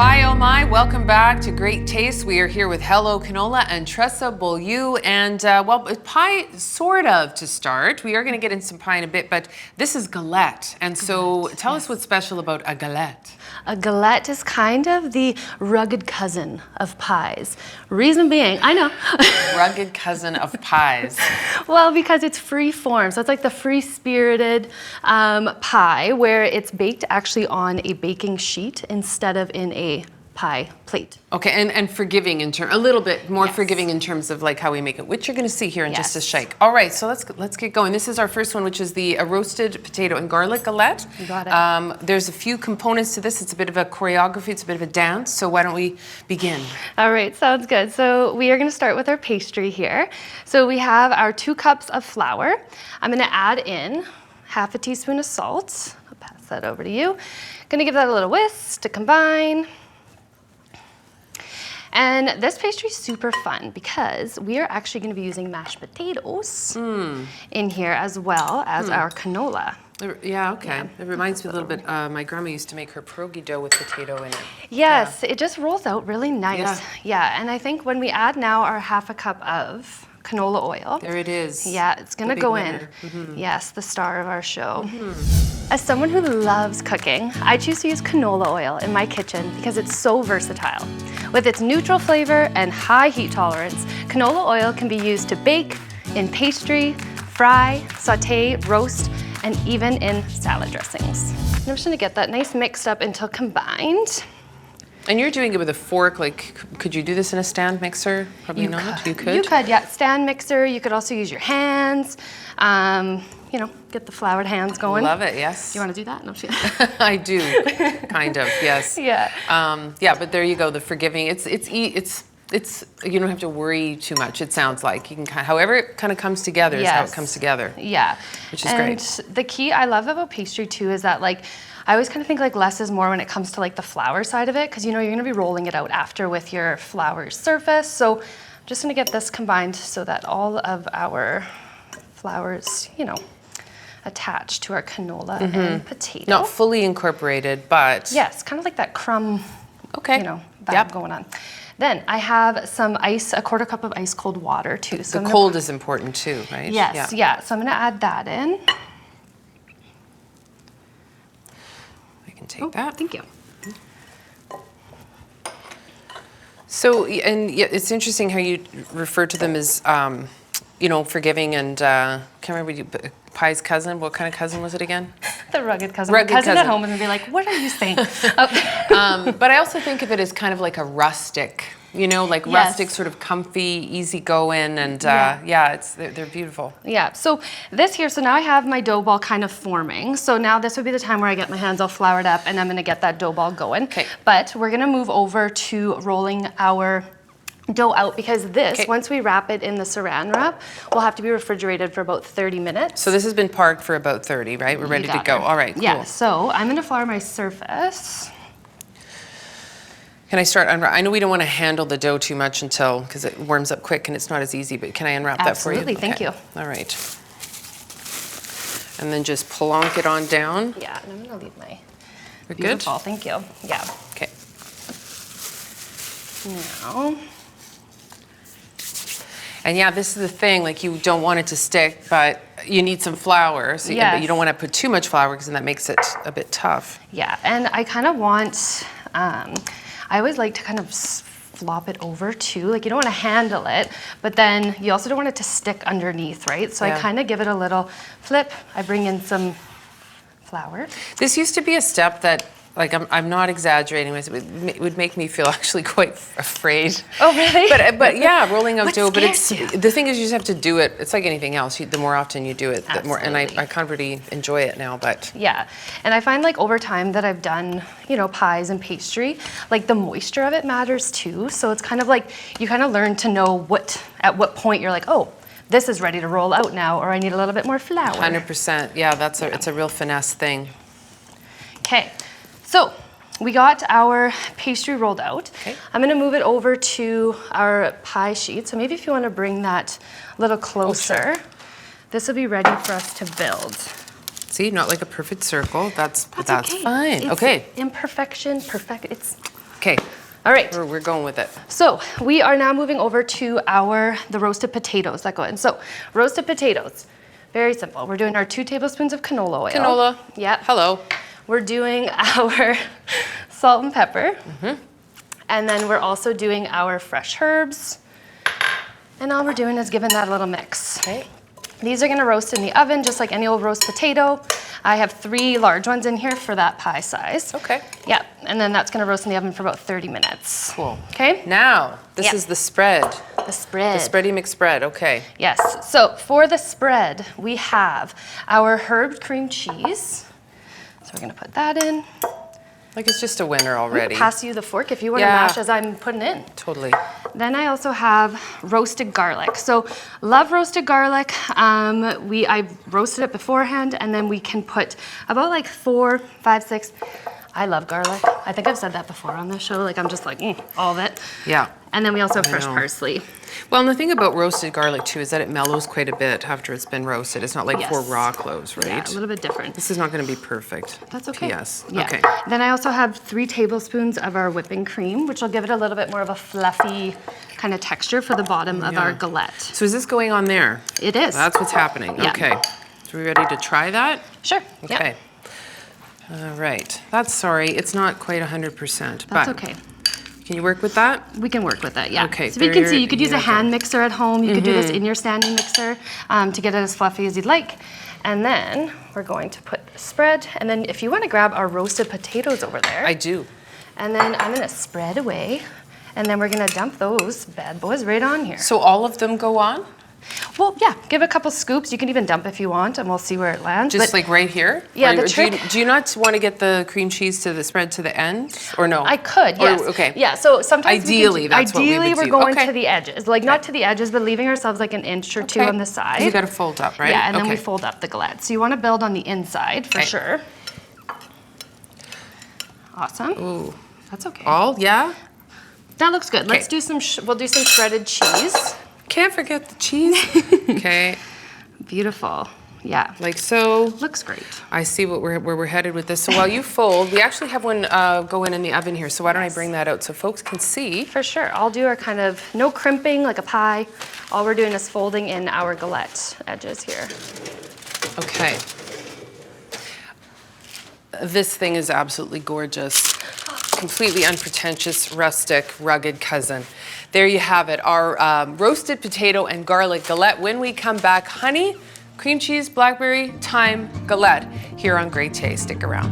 Hi, oh my, welcome back to Great Taste. We are here with Hello Canola and Tressa Beaulieu. And well, pie sort of to start. We are going to get into some pie in a bit, but this is galette. And so tell us what's special about a galette. A galette is kind of the rugged cousin of pies. Reason being, I know. Rugged cousin of pies. Well, because it's free form. So it's like the free-spirited pie where it's baked actually on a baking sheet instead of in a pie plate. Okay, and forgiving in terms, a little bit more forgiving in terms of like how we make it, which you're going to see here in just a shake. All right, so let's get going. This is our first one, which is the roasted potato and garlic galette. You got it. There's a few components to this. It's a bit of a choreography. It's a bit of a dance. So why don't we begin? All right, sounds good. So we are going to start with our pastry here. So we have our 2 cups of flour. I'm going to add in half a teaspoon of salt. I'll pass that over to you. Going to give that a little whisk to combine. And this pastry is super fun because we are actually going to be using mashed potatoes in here as well as our canola. Yeah, okay. Yeah. It reminds me a little bit, my grandma used to make her pierogi dough with potato in it. Yes, it just rolls out really nice. Yeah, and I think when we add now our half a cup of canola oil. There it is. Yeah, it's gonna go in. Yes, the star of our show. As someone who loves cooking, I choose to use canola oil in my kitchen because it's so versatile. With its neutral flavor and high heat tolerance, canola oil can be used to bake, in pastry, fry, saute, roast, and even in salad dressings. I'm just gonna get that nice mixed up until combined. And you're doing it with a fork, like, could you do this in a stand mixer? Probably not, you could? You could, yeah, stand mixer. You could also use your hands, you know, get the floured hands going. Love it, yes. Do you want to do that? No, I do, kind of, yes. Yeah. Yeah, but there you go, the forgiving, it's you don't have to worry too much, it sounds like. You can kind of, however it kind of comes together is how it comes together. Yeah. Which is great. And the key I love about pastry too is that, like, I always kind of think like less is more when it comes to like the flour side of it, because you know you're going to be rolling it out after with your flour surface. So I'm just going to get this combined so that all of our flours, you know, attach to our canola and potato. Not fully incorporated, but... Yes, kind of like that crumb, you know, vibe going on. Then I have some ice, a 1/4 cup of ice cold water too. So the cold is important too, right? Yes, yeah. So I'm going to add that in. Take that. Thank you. So, and it's interesting how you refer to them as, you know, forgiving and, can't remember, pie's cousin. What kind of cousin was it again? The rugged cousin. Rugged cousin at home and be like, what are you saying? But I also think of it as kind of like a rustic, you know, like rustic, sort of comfy, easy going, and they're beautiful. Yeah, so this here, so now I have my dough ball kind of forming. So now this would be the time where I get my hands all floured up and I'm gonna get that dough ball going. Okay. But we're gonna move over to rolling our dough out because this, once we wrap it in the saran wrap, will have to be refrigerated for about 30 minutes. So this has been parked for about 30, right? We're ready to go. All right, cool. Yeah, so I'm gonna flour my surface. Can I start I know we don't want to handle the dough too much until, because it warms up quick and it's not as easy, but can I unwrap that for you? Absolutely, thank you. All right. And then just plonk it on down. Yeah, and I'm gonna leave my We're beautiful, good? thank you. Yeah. Okay. Now. And yeah, this is the thing, like you don't want it to stick, but you need some flour. So you don't want to put too much flour because then that makes it a bit tough. Yeah, and I kind of want, I always like to kind of flop it over too. Like you don't want to handle it, but then you also don't want it to stick underneath, right? So I kind of give it a little flip. I bring in some flour. This used to be a step that, like, I'm not exaggerating, it would make me feel actually quite afraid. Oh, really? But yeah, rolling out dough, but you? The thing is you just have to do it. It's like anything else. The more often you do it, the more, and I kind of really enjoy it now, but. Yeah, and I find like over time that I've done, you know, pies and pastry, like the moisture of it matters too. So it's kind of like, you kind of learn to know at what point you're like, oh, this is ready to roll out now, or I need a little bit more flour. 100%, yeah, it's a real finesse thing. Okay. So we got our pastry rolled out. Okay. I'm gonna move it over to our pie sheet. So maybe if you wanna bring that a little closer, this will be ready for us to build. See, not like a perfect circle. That's okay. fine. It's okay. Imperfection, it's Okay, All right. we're going with it. So we are now moving over to the roasted potatoes that go in. So roasted potatoes, very simple. We're doing our 2 tablespoons of canola oil. Canola. Yep. Hello. We're doing our salt and pepper. And then we're also doing our fresh herbs. And all we're doing is giving that a little mix. Okay. These are gonna roast in the oven just like any old roast potato. I have 3 large ones in here for that pie size. Okay. Yep, and then that's gonna roast in the oven for about 30 minutes. Cool. Okay? Now, this Yeah. is the spread. The spread. The spready McSpread, okay. Yes, so for the spread, we have our herbed cream cheese. So we're gonna put that in. Like it's just a winner already. Pass you the fork if you wanna Yeah. mash as I'm putting in. Totally. Then I also have roasted garlic. So love roasted garlic. I roasted it beforehand, and then we can put about like 4, 5, 6. I love garlic. I think I've said that before on the show. Like I'm just like, all of it. Yeah. And then we also have fresh know. parsley. Well, and the thing about roasted garlic too is that it mellows quite a bit after it's been roasted. It's not like Yes. 4 raw cloves, right? Yeah, a little bit different. This is not going to be perfect. That's okay. P.S. Yeah. Okay. Then I also have 3 tablespoons of our whipping cream, which will give it a little bit more of a fluffy kind of texture for the bottom of our galette. So is this going on there? It is. That's what's happening. Yeah. Okay. So we ready to try that? Sure. Okay. All right. That's sorry. It's not quite 100%. That's but okay. Can you work with that? We can work with that, yeah. Okay, So you can very- see, you could use a yeah, hand mixer at home. You could do this in your standing mixer to get it as fluffy as you'd like. And then we're going to put the spread. And then if you want to grab our roasted potatoes over there. I do. And then I'm going to spread away. And then we're going to dump those bad boys right on here. So all of them go on? Well, yeah, give a couple scoops. You can even dump if you want, and we'll see where it lands. Just But like right here? Yeah, Or the do you- trick- Do you not want to get the cream cheese to the spread to the end? Or no? I could, Or- yes. okay. Yeah, so sometimes Ideally, that's what we ideally would we're do. going Okay. to the edges. Like not to the edges, but leaving ourselves like an inch or 2 Okay. on the side. You got to fold up, right? Yeah, and then we Okay. fold up the galette. So you want to build on the inside for Okay. sure. Awesome. Ooh. That's okay. All? Yeah? That looks good. Okay. Let's do some. We'll do some shredded cheese. Can't forget the cheese. Okay. Beautiful. Yeah. Like so. Looks great. I see where we're headed with this. So while you fold, we actually have one go in the oven here. So why don't I bring that out so folks can see? For sure. I'll do our kind of no crimping like a pie. All we're doing is folding in our galette edges here. Okay. This thing is absolutely gorgeous. Completely unpretentious, rustic, rugged cousin. There you have it, our roasted potato and garlic galette. When we come back, honey, cream cheese, blackberry, thyme galette here on Great Taste. Stick around.